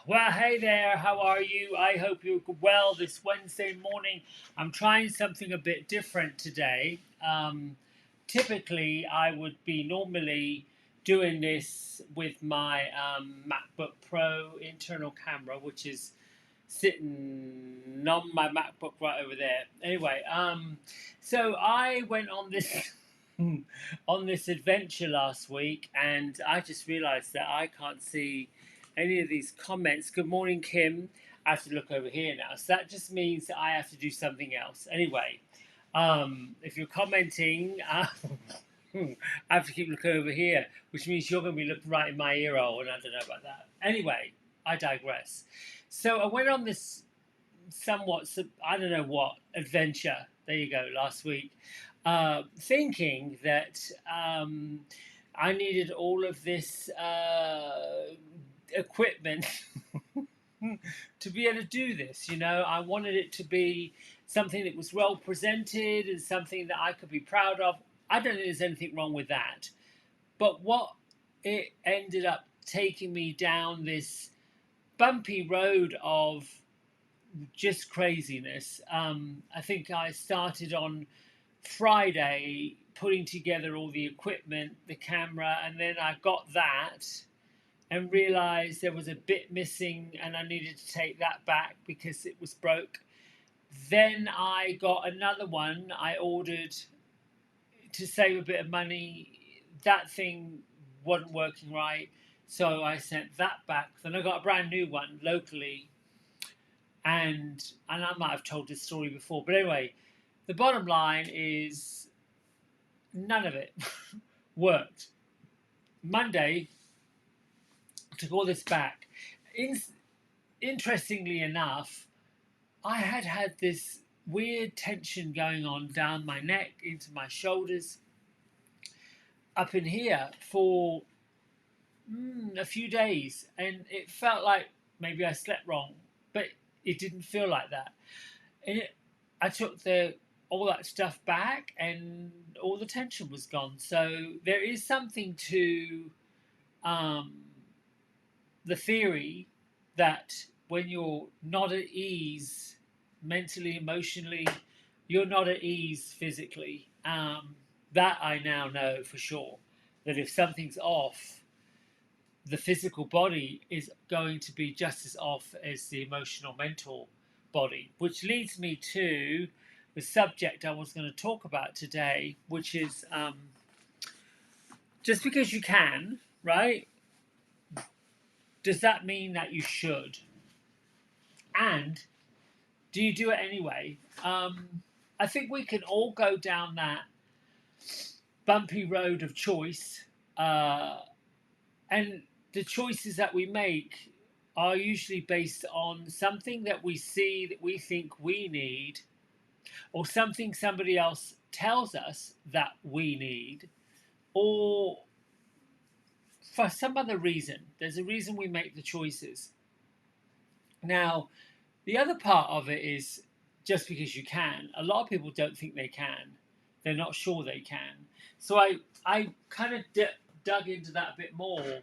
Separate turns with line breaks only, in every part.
Well, hey there, how are you? I hope you're well this Wednesday morning. I'm trying something a bit different today. Typically, I would be normally doing this with my MacBook Pro internal camera, which is sitting on my MacBook right over there. Anyway, so I went on this on this adventure last week, and I just realised that I can't see any of these comments. Good morning, Kim. I have to look over here now, so that just means that I have to do something else. Anyway, if you're commenting, I have to keep looking over here, which means you're going to be looking right in my ear hole, and I don't know about that. Anyway, I digress. So I went on this somewhat, I don't know what, adventure, there you go, last week, thinking that I needed all of this equipment to be able to do this. You know, I wanted it to be something that was well presented and something that I could be proud of. I don't think there's anything wrong with that. But what it ended up taking me down this bumpy road of just craziness. I think I started on Friday putting together all the equipment, the camera, and then I got that and realized there was a bit missing and I needed to take that back because it was broke. Then I got another one I ordered to save a bit of money. That thing wasn't working right, so I sent that back. Then I got a brand new one locally, and I might have told this story before, but anyway, the bottom line is none of it worked. Monday, took all this back. Interestingly enough, I had this weird tension going on down my neck, into my shoulders, up in here for a few days, and it felt like maybe I slept wrong, but it didn't feel like that. And I took all that stuff back, and all the tension was gone. So there is something to the theory that when you're not at ease mentally, emotionally, you're not at ease physically. That I now know for sure, that if something's off, the physical body is going to be just as off as the emotional, mental body, which leads me to the subject I was going to talk about today, which is just because you can, right? Does that mean that you should? And do you do it anyway? I think we can all go down that bumpy road of choice, and the choices that we make are usually based on something that we see that we think we need, or something somebody else tells us that we need, or for some other reason. There's a reason we make the choices. Now, the other part of it is just because you can. A lot of people don't think they can. They're not sure they can. So I kind of dug into that a bit more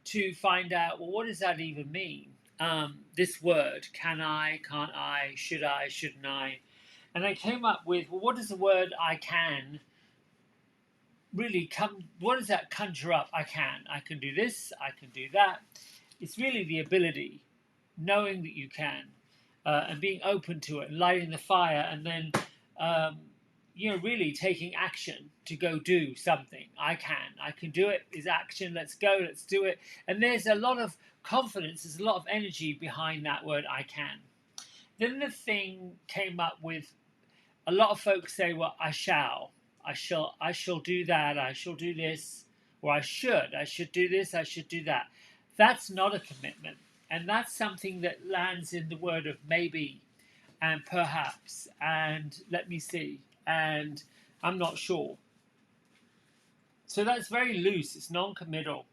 to find out, well, what does that even mean? This word, can I, can't I, should I, shouldn't I? And I came up with, well, what does the word I can really what does that conjure up? I can do this, I can do that. It's really the ability, knowing that you can, and being open to it, and lighting the fire, and then really taking action to go do something. I can do it is action. Let's go, let's do it. And there's a lot of confidence, there's a lot of energy behind that word I can. Then the thing came up with, a lot of folks say, well, I shall do that, I shall do this, or I should do this, I should do that. That's not a commitment. And that's something that lands in the word of maybe and perhaps and let me see and I'm not sure. So that's very loose, it's non-committal.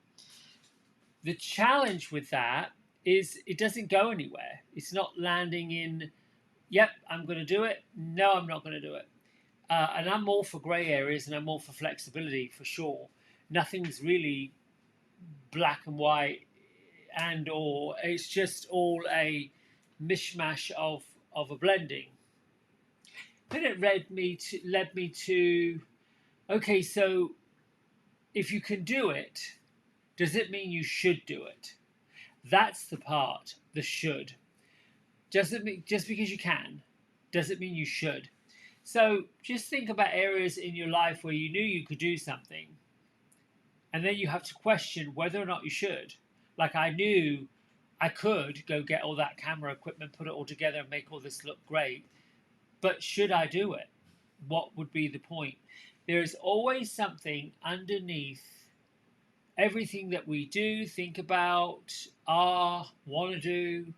The challenge with that is it doesn't go anywhere. It's not landing in, yep, I'm going to do it. No, I'm not going to do it. And I'm all for grey areas, and I'm all for flexibility for sure. Nothing's really black and white, and or it's just all a mishmash of a blending. Then it led me to, okay, so if you can do it, Does it mean you should do it? That's the part, the should. Doesn't mean just because you can, doesn't mean you should. So just think about areas in your life where you knew you could do something, and then you have to question whether or not you should. Like I knew I could go get all that camera equipment, put it all together, and make all this look great, but should I do it? What would be the point? There is always something underneath everything that we do, think about, are, want to do.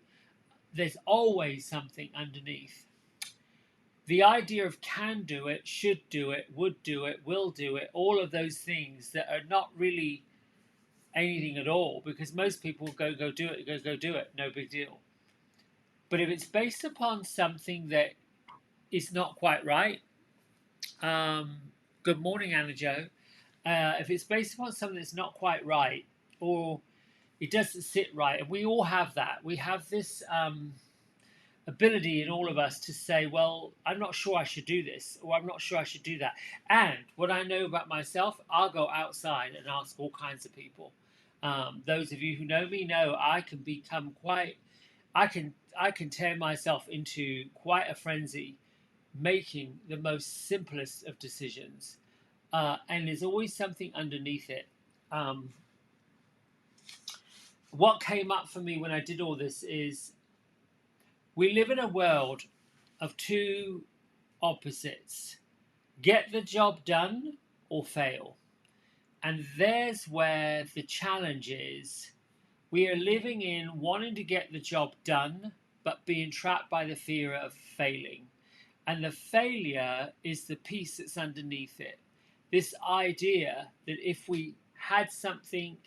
There's always something underneath. The idea of can do it, should do it, would do it, will do it, all of those things that are not really anything at all, because most people go do it, go do it, no big deal. But if it's based upon something that is not quite right, good morning, Anna Joe. If it's based upon something that's not quite right, or it doesn't sit right, and we all have that, we have this ability in all of us to say, well, I'm not sure I should do this, or I'm not sure I should do that. And what I know about myself, I'll go outside and ask all kinds of people. Those of you who know me know I can become quite, I can tear myself into quite a frenzy making the most simplest of decisions. And there's always something underneath it. What came up for me when I did all this is we live in a world of two opposites: get the job done or fail. And there's where the challenge is. We are living in wanting to get the job done, but being trapped by the fear of failing. And the failure is the piece that's underneath it. This idea that if we had something,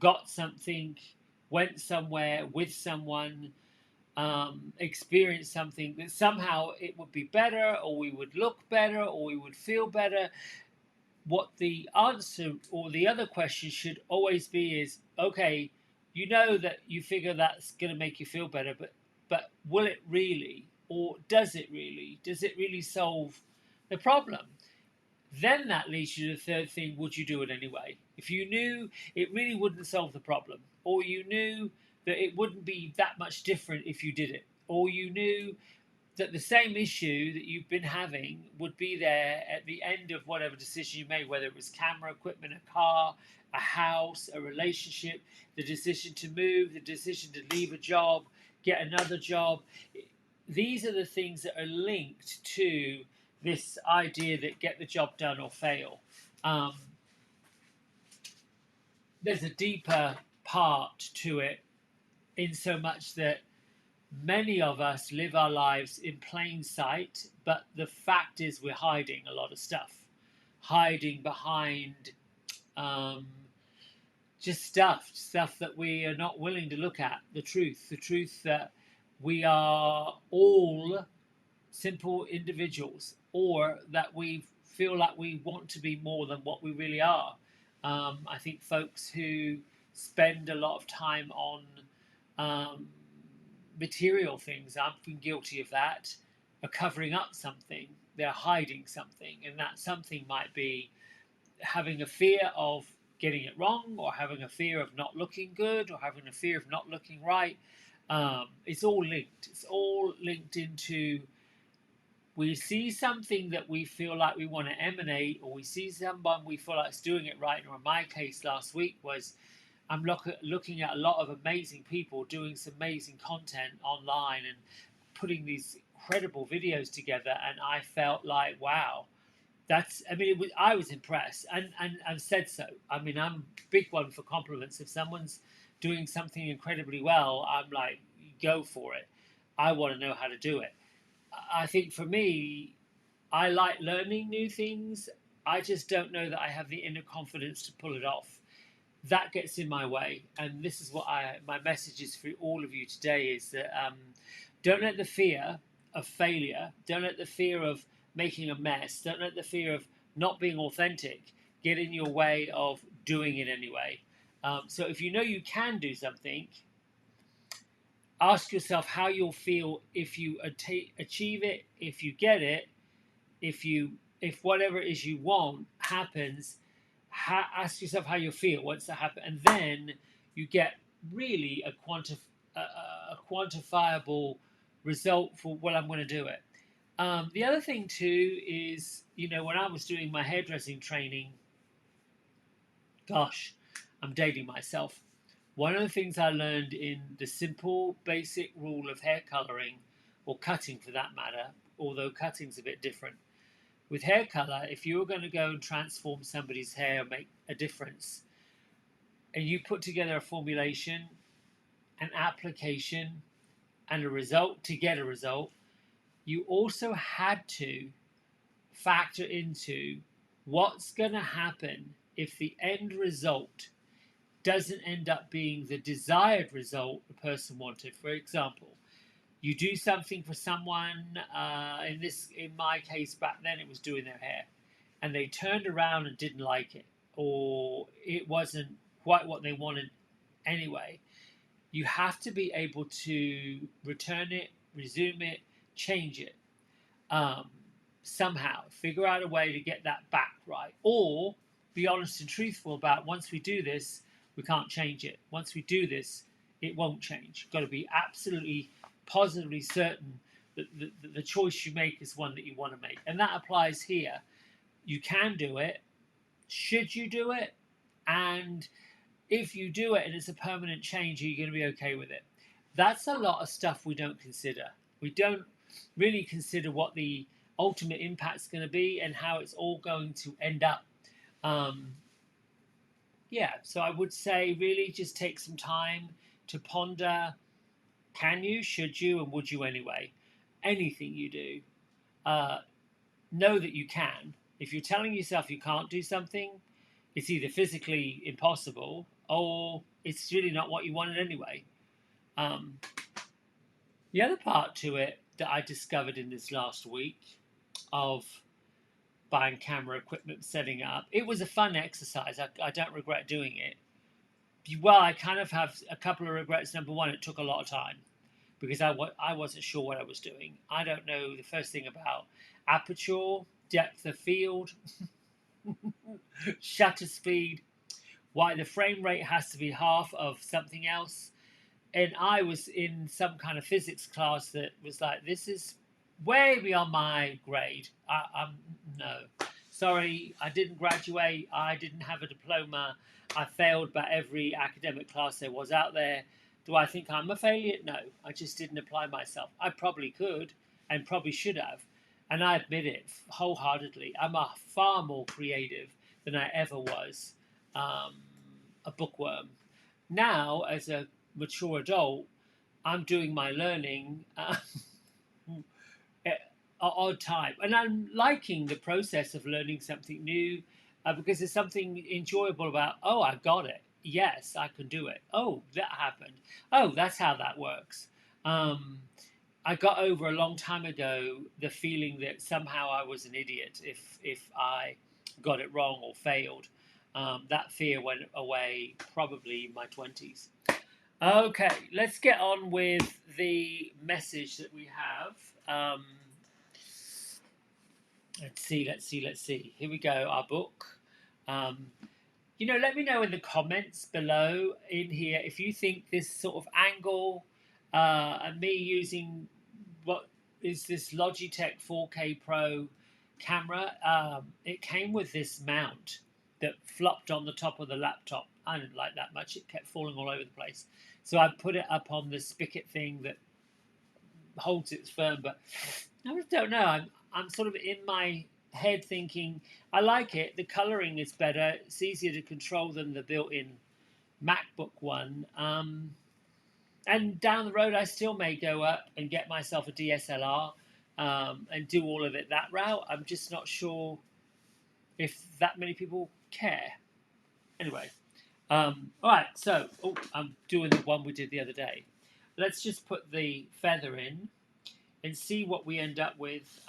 got something, went somewhere with someone, experienced something, that somehow it would be better, or we would look better, or we would feel better. What the answer or the other question should always be is, okay, you know that you figure that's going to make you feel better, but will it really, or does it really? Does it really solve the problem? Then that leads you to the third thing: would you do it anyway? If you knew it really wouldn't solve the problem, or you knew that it wouldn't be that much different if you did it, or you knew that the same issue that you've been having would be there at the end of whatever decision you made, whether it was camera equipment, a car, a house, a relationship, the decision to move, the decision to leave a job, get another job. These are the things that are linked to this idea that get the job done or fail. There's a deeper part to it, in so much that many of us live our lives in plain sight, but the fact is we're hiding a lot of stuff, hiding behind just stuff that we are not willing to look at. The truth that we are all simple individuals, or that we feel like we want to be more than what we really are. I think folks who spend a lot of time on material things, I've been guilty of that, are covering up something, they're hiding something, and that something might be having a fear of getting it wrong, or having a fear of not looking good, or having a fear of not looking right. It's all linked. It's all linked into, we see something that we feel like we want to emanate, or we see someone we feel like is doing it right. Or in my case last week was, I'm looking at a lot of amazing people doing some amazing content online and putting these incredible videos together, and I felt like, wow, that's, I mean, I was impressed, and said so. I mean, I'm a big one for compliments. If someone's doing something incredibly well, I'm like, go for it. I want to know how to do it. I think for me, I like learning new things. I just don't know that I have the inner confidence to pull it off. That gets in my way, and this is what my message is for all of you today: is that don't let the fear of failure, don't let the fear of making a mess, don't let the fear of not being authentic get in your way of doing it anyway. So if you know you can do something, ask yourself how you'll feel if you achieve it, if you get it, if whatever it is you want happens. ask yourself how you feel once that happens, and then you get really a quantifiable result for, well, I'm going to do it. The other thing too is, when I was doing my hairdressing training, gosh, I'm dating myself. One of the things I learned in the simple, basic rule of hair coloring, or cutting for that matter, although cutting's a bit different. With hair color, if you were going to go and transform somebody's hair, make a difference, and you put together a formulation, an application, and a result to get a result, you also had to factor into what's going to happen if the end result doesn't end up being the desired result the person wanted. For example, you do something for someone. In my case back then, it was doing their hair, and they turned around and didn't like it, or it wasn't quite what they wanted anyway. You have to be able to return it, resume it, change it, um, somehow. Figure out a way to get that back right, or be honest and truthful about, once we do this, we can't change it. Once we do this, it won't change. You've got to be absolutely, positively certain that the choice you make is one that you want to make, and that applies here. You can do it. Should you do it? And if you do it and it's a permanent change, are you going to be okay with it? That's a lot of stuff we don't consider. We don't really consider what the ultimate impact's going to be and how it's all going to end up. Um, yeah, so I would say really just take some time to ponder, can you, should you, and would you anyway? Anything you do, uh, know that you can. If you're telling yourself you can't do something, it's either physically impossible or it's really not what you wanted anyway. Um, the other part to it that I discovered in this last week of buying camera equipment, setting up, it was a fun exercise. I don't regret doing it. Well, I kind of have a couple of regrets. Number one, it took a lot of time because I wasn't sure what I was doing. I don't know the first thing about aperture, depth of field, shutter speed, why the frame rate has to be half of something else. And I was in some kind of physics class that was like, this is way beyond my grade. I'm no, sorry, I didn't graduate. I didn't have a diploma. I failed by every academic class there was out there. Do I think I'm a failure? No, I just didn't apply myself. I probably could and probably should have, and I admit it wholeheartedly. I'm a far more creative than I ever was. Um, a bookworm. Now, as a mature adult, I'm doing my learning at odd time, and I'm liking the process of learning something new because there's something enjoyable about. Oh, I got it. Yes, I can do it. Oh, that happened. Oh, that's how that works. Um, I got over a long time ago the feeling that somehow I was an idiot if I got it wrong or failed. That fear went away probably in my 20s. Okay, let's get on with the message that we have. Let's see. Here we go, our book. Um, let me know in the comments below in here if you think this sort of angle and me using what is this Logitech 4K Pro camera. It came with this mount that flopped on the top of the laptop. I didn't like that much. It kept falling all over the place. So I put it up on the spigot thing that holds it firm. But I just don't know. I'm sort of in my head thinking, I like it. The coloring is better. It's easier to control than the built-in MacBook one. And down the road, I still may go up and get myself a DSLR and do all of it that route. I'm just not sure if that many people care. Anyway, all right. So, I'm doing the one we did the other day. Let's just put the feather in and see what we end up with.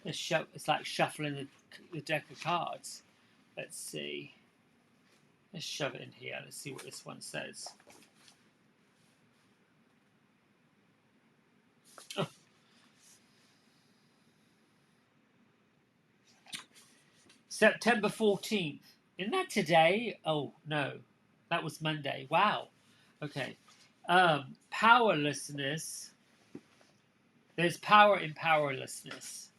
It's like shuffling the deck of cards. Let's see. Let's shove it in here. Let's see what this one says. September 14th. Isn't that today? Oh, no. That was Monday. Wow. Okay. Powerlessness. There's power in powerlessness.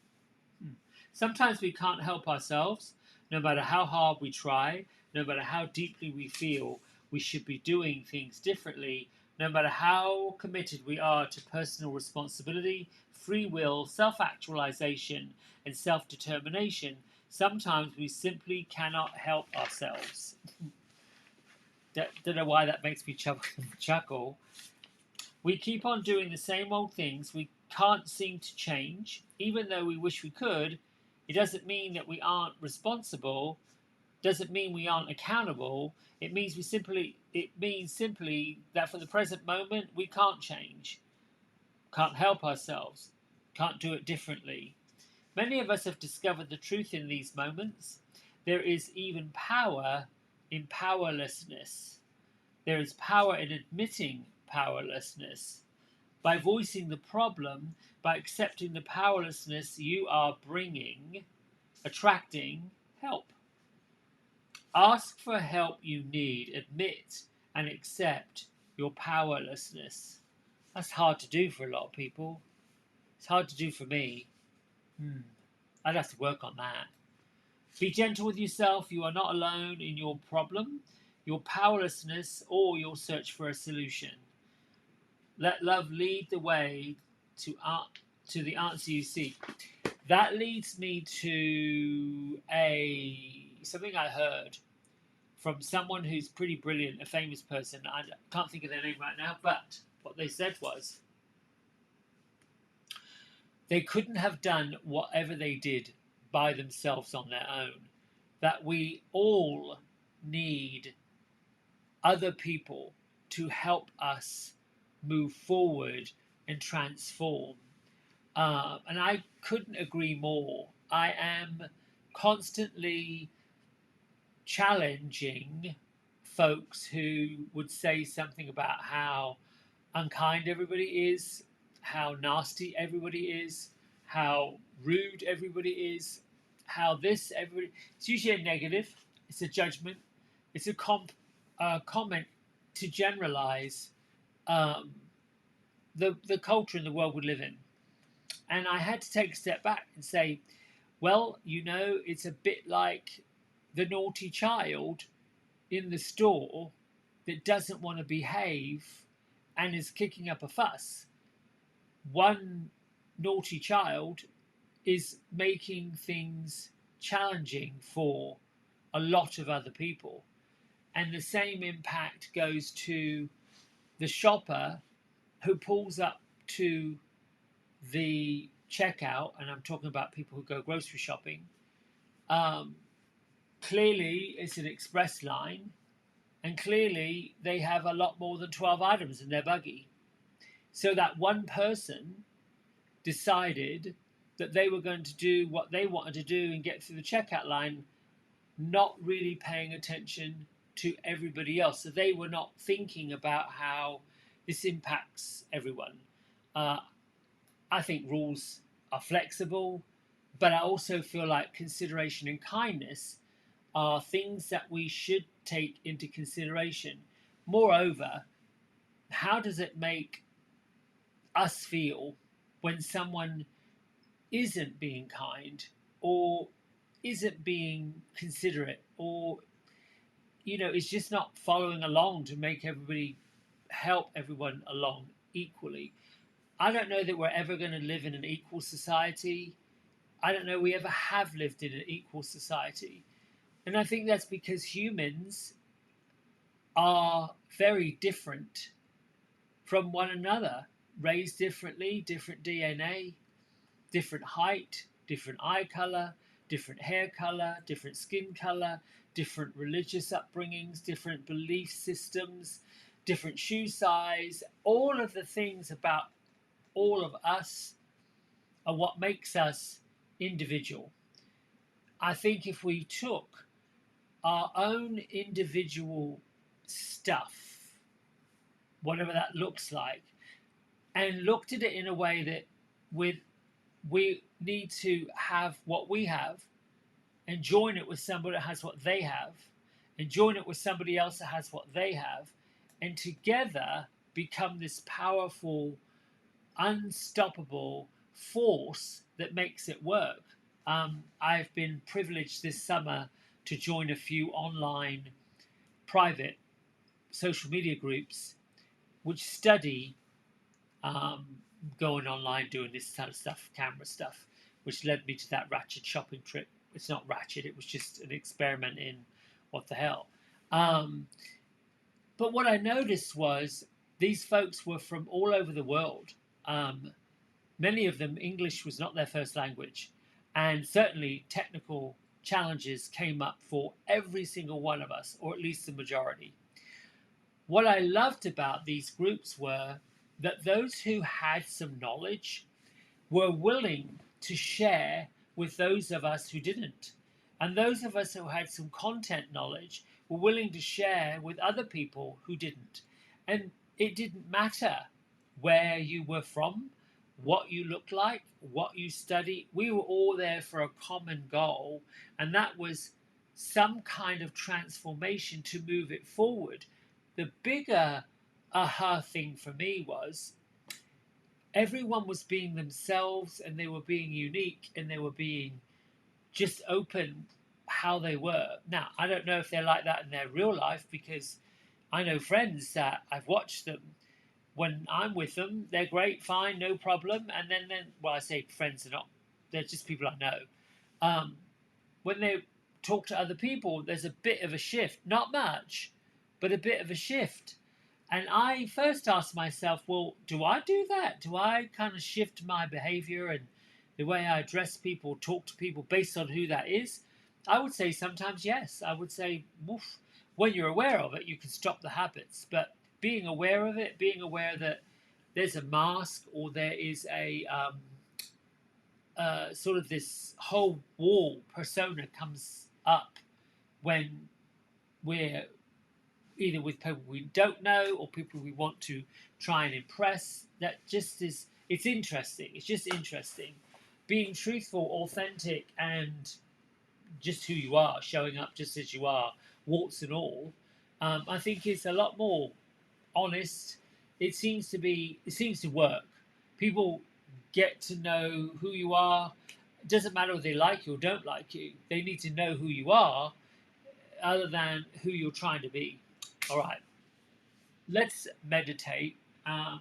Sometimes we can't help ourselves, no matter how hard we try, no matter how deeply we feel we should be doing things differently, no matter how committed we are to personal responsibility, free will, self actualization, and self determination. Sometimes we simply cannot help ourselves. Don't know why that makes me chuckle. We keep on doing the same old things we can't seem to change, even though we wish we could. It doesn't mean that we aren't responsible, doesn't mean we aren't accountable. It means simply that for the present moment we can't change, can't help ourselves, can't do it differently. Many of us have discovered the truth in these moments. There is even power in powerlessness. There is power in admitting powerlessness. By voicing the problem, by accepting the powerlessness you are bringing, attracting help. Ask for help you need, admit and accept your powerlessness. That's hard to do for a lot of people. It's hard to do for me. I'd have to work on that. Be gentle with yourself. You are not alone in your problem, your powerlessness, or your search for a solution. Let love lead the way to the answer you seek. That leads me to something I heard from someone who's pretty brilliant, a famous person. I can't think of their name right now, but what they said was they couldn't have done whatever they did by themselves on their own. That we all need other people to help us move forward and transform. And I couldn't agree more. I am constantly challenging folks who would say something about how unkind everybody is, how nasty everybody is, how rude everybody is, how this everybody. It's usually a negative. It's a judgment. It's a comment to generalize um, the culture and the world we live in. And I had to take a step back and say, well, it's a bit like the naughty child in the store that doesn't want to behave and is kicking up a fuss. One naughty child is making things challenging for a lot of other people. And the same impact goes to the shopper who pulls up to the checkout, and I'm talking about people who go grocery shopping. Clearly, it's an express line, and clearly, they have a lot more than 12 items in their buggy. So that one person decided that they were going to do what they wanted to do and get through the checkout line, not really paying attention to everybody else. So they were not thinking about how this impacts everyone. Uh, I think rules are flexible, but I also feel like consideration and kindness are things that we should take into consideration. Moreover, how does it make us feel when someone isn't being kind or isn't being considerate or is just not following along to make everybody help everyone along equally? I don't know that we're ever going to live in an equal society. I don't know we ever have lived in an equal society. And I think that's because humans are very different from one another, raised differently, different DNA, different height, different eye color, different hair color, different skin color, different religious upbringings, different belief systems, different shoe size. All of the things about all of us are what makes us individual. I think if we took our own individual stuff, whatever that looks like, and looked at it in a way that we need to have what we have and join it with somebody that has what they have, and join it with somebody else that has what they have, and together become this powerful, unstoppable force that makes it work. I've been privileged this summer to join a few online private social media groups which study um, going online doing this kind of stuff, camera stuff, which led me to that ratchet shopping trip. It's not ratchet, it was just an experiment in what the hell. Um, but what I noticed was these folks were from all over the world. Um, Many of them, English was not their first language. And certainly technical challenges came up for every single one of us, or at least the majority. What I loved about these groups were that those who had some knowledge were willing to share with those of us who didn't. And those of us who had some content knowledge were willing to share with other people who didn't. And it didn't matter where you were from, what you looked like, what you studied. We were all there for a common goal, and that was some kind of transformation to move it forward. The bigger aha thing for me was everyone was being themselves, and they were being unique, and they were being just open how they were. Now, I don't know if they're like that in their real life, because I know friends that I've watched them. When I'm with them, they're great, fine, no problem. And then well, I say friends are not, they're just people I know. Um, when they talk to other people, there's a bit of a shift. Not much, but a bit of a shift. And I first asked myself, well, do I do that? Do I kind of shift my behavior and the way I address people, talk to people based on who that is? I would say sometimes yes. I would say, woof. When you're aware of it, you can stop the habits. But being aware of it, being aware that there's a mask or there is a sort of this whole wall persona comes up when we're either with people we don't know or people we want to try and impress. That just is, it's interesting. It's just interesting. Being truthful, authentic, and just who you are, showing up just as you are, warts and all, I think is a lot more honest. It seems to work. People get to know who you are. It doesn't matter if they like you or don't like you. They need to know who you are, other than who you're trying to be. All right, let's meditate. I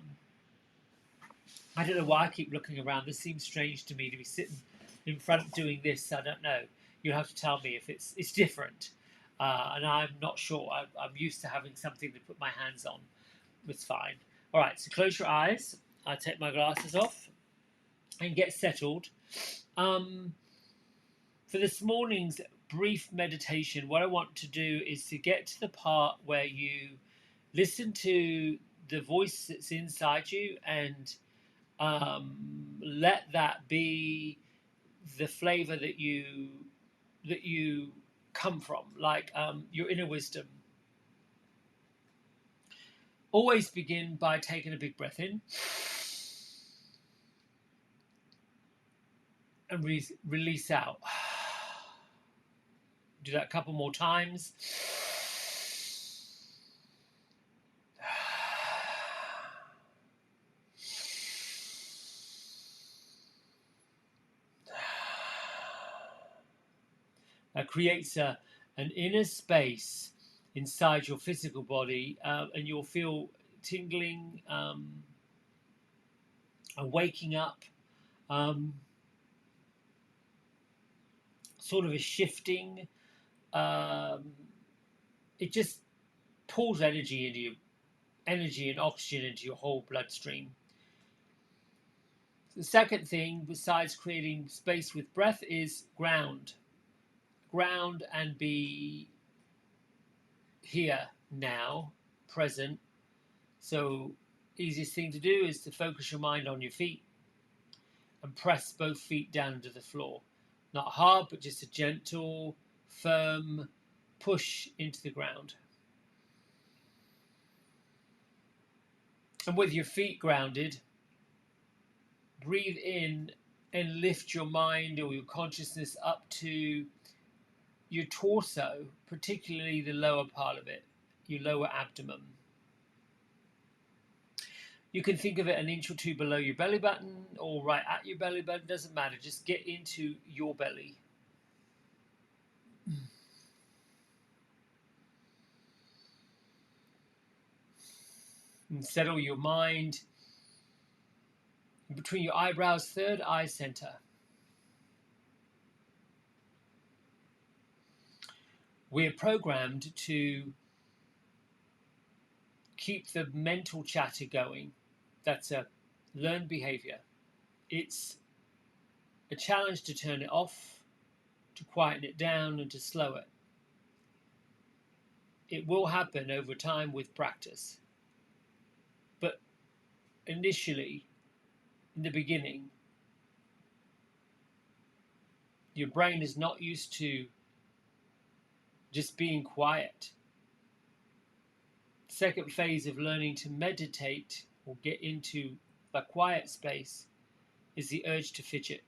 don't know why I keep looking around. This seems strange to me to be sitting in front doing this. I don't know. You'll have to tell me if it's different. And I'm not sure. I'm used to having something to put my hands on. It's fine. All right, so close your eyes. I take my glasses off and get settled. For this morning's brief meditation, what I want to do is to get to the part where you listen to the voice that's inside you and let that be the flavor that you come from, like your inner wisdom. Always begin by taking a big breath in and release out. Do that a couple more times. That creates an inner space inside your physical body, and you'll feel tingling, a waking up, um, sort of a shifting. Um, it just pulls energy into you, energy and oxygen into your whole bloodstream. The second thing, besides creating space with breath, is ground. Ground and be here, now, present. So, easiest thing to do is to focus your mind on your feet and press both feet down into the floor. Not hard, but just a gentle, firm push into the ground. And with your feet grounded, breathe in and lift your mind or your consciousness up to your torso, particularly the lower part of it, your lower abdomen. You can think of it an inch or two below your belly button or right at your belly button, doesn't matter. Just get into your belly. And settle your mind between your eyebrows, third eye center. We're programmed to keep the mental chatter going. That's a learned behavior. It's a challenge to turn it off, to quieten it down, and to slow it. It will happen over time with practice. But initially, in the beginning, your brain is not used to just being quiet. Second phase of learning to meditate or get into the quiet space is the urge to fidget.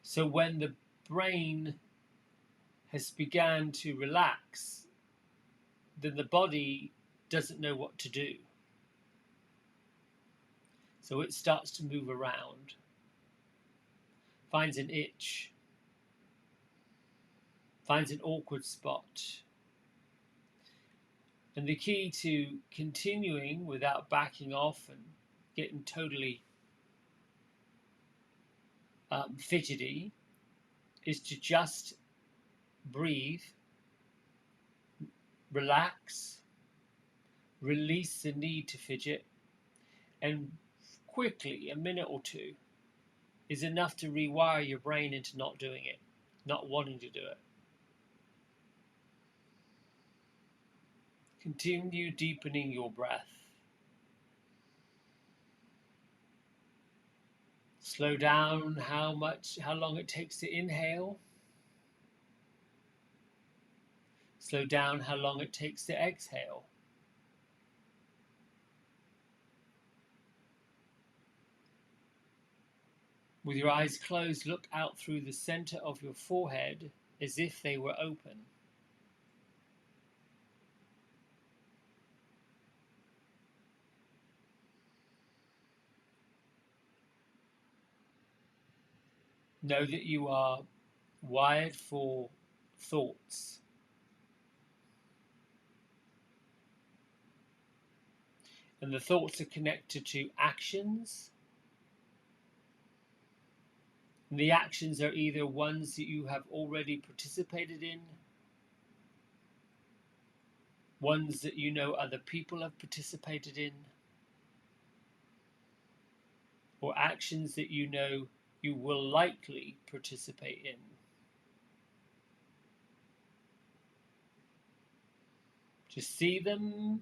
So when the brain has begun to relax, then the body doesn't know what to do. So it starts to move around, finds an itch, finds an awkward spot. And the key to continuing without backing off and getting totally fidgety is to just breathe, relax, release the need to fidget, and quickly, a minute or two, is enough to rewire your brain into not doing it, not wanting to do it. Continue deepening your breath. Slow down how long it takes to inhale. Slow down how long it takes to exhale. With your eyes closed, look out through the center of your forehead as if they were open. Know that you are wired for thoughts. And the thoughts are connected to actions. And the actions are either ones that you have already participated in, ones that you know other people have participated in, or actions that you know you will likely participate in. Just see them,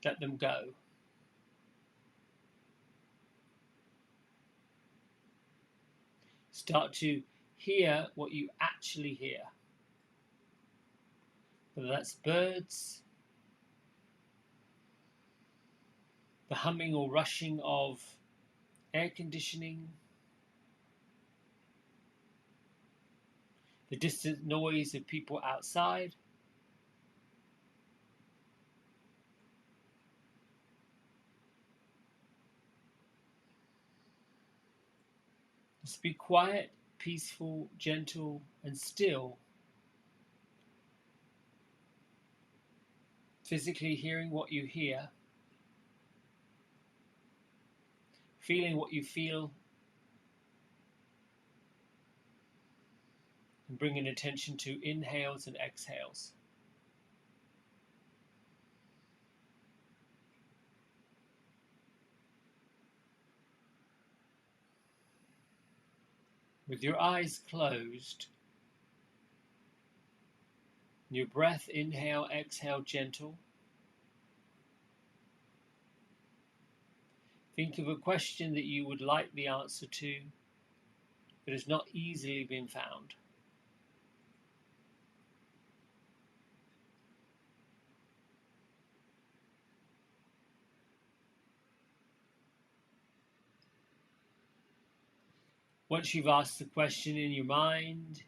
let them go. Start to hear what you actually hear. Whether that's birds, the humming or rushing of air conditioning, the distant noise of people outside, just be quiet, peaceful, gentle, and still. Physically hearing what you hear, feeling what you feel, and bringing attention to inhales and exhales. With your eyes closed, your breath, inhale, exhale, gentle. Think of a question that you would like the answer to that has not easily been found. Once you've asked the question in your mind,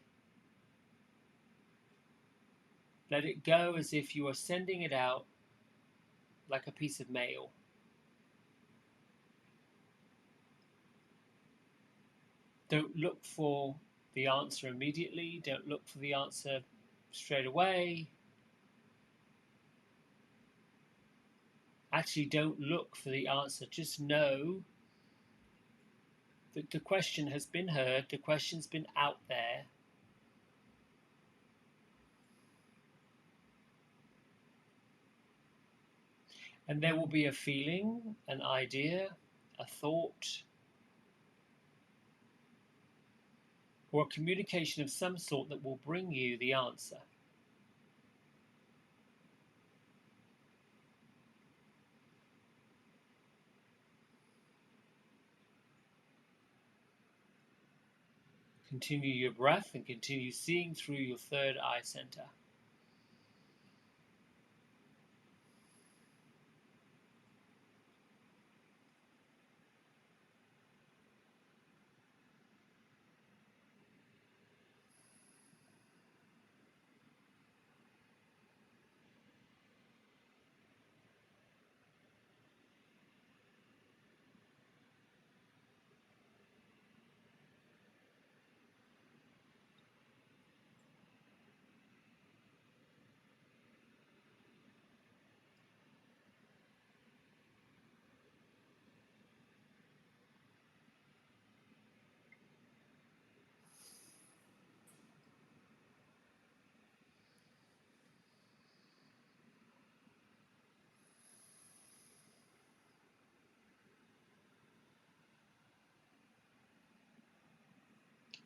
let it go as if you are sending it out like a piece of mail. Don't look for the answer immediately. Don't look for the answer straight away. Actually, don't look for the answer. Just know that the question has been heard, the question's been out there. And there will be a feeling, an idea, a thought, or a communication of some sort that will bring you the answer. Continue your breath and continue seeing through your third eye center.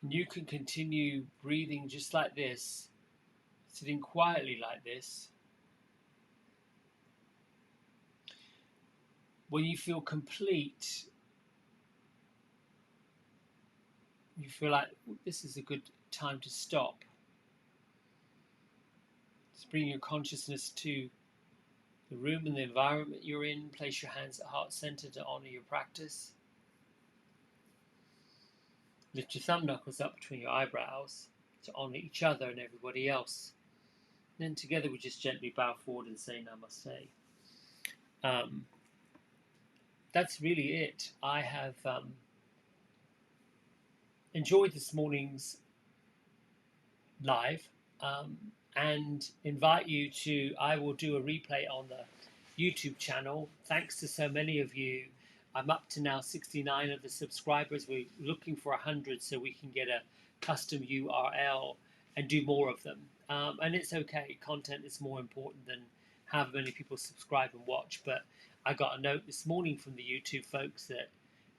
And you can continue breathing just like this, sitting quietly like this. When you feel complete, you feel like this is a good time to stop. Just bring your consciousness to the room and the environment you're in. Place your hands at heart center to honor your practice. Lift your thumb knuckles up between your eyebrows to honor each other and everybody else. And then together we just gently bow forward and say namaste. That's really it. I have enjoyed this morning's live, and invite you to, I will do a replay on the YouTube channel. Thanks to so many of you. I'm up to now 69 of the subscribers. We're looking for 100 so we can get a custom URL and do more of them. And it's okay. Content is more important than how many people subscribe and watch. But I got a note this morning from the YouTube folks that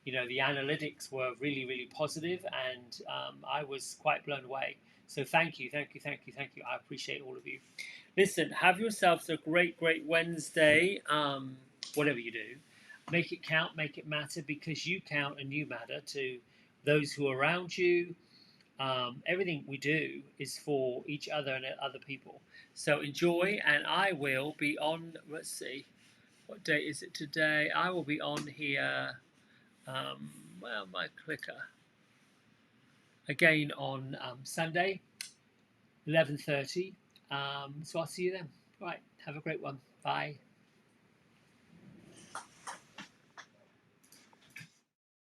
the analytics were really, really positive, and I was quite blown away. So thank you, thank you, thank you, thank you. I appreciate all of you. Listen, have yourselves a great, great Wednesday. Whatever you do, make it count, make it matter, because you count and you matter to those who are around you. Everything we do is for each other and other people. So enjoy, and I will be on. Let's see, what date is it today? I will be on here. Well, my clicker again on Sunday, 11:30. So I'll see you then. Right, have a great one. Bye.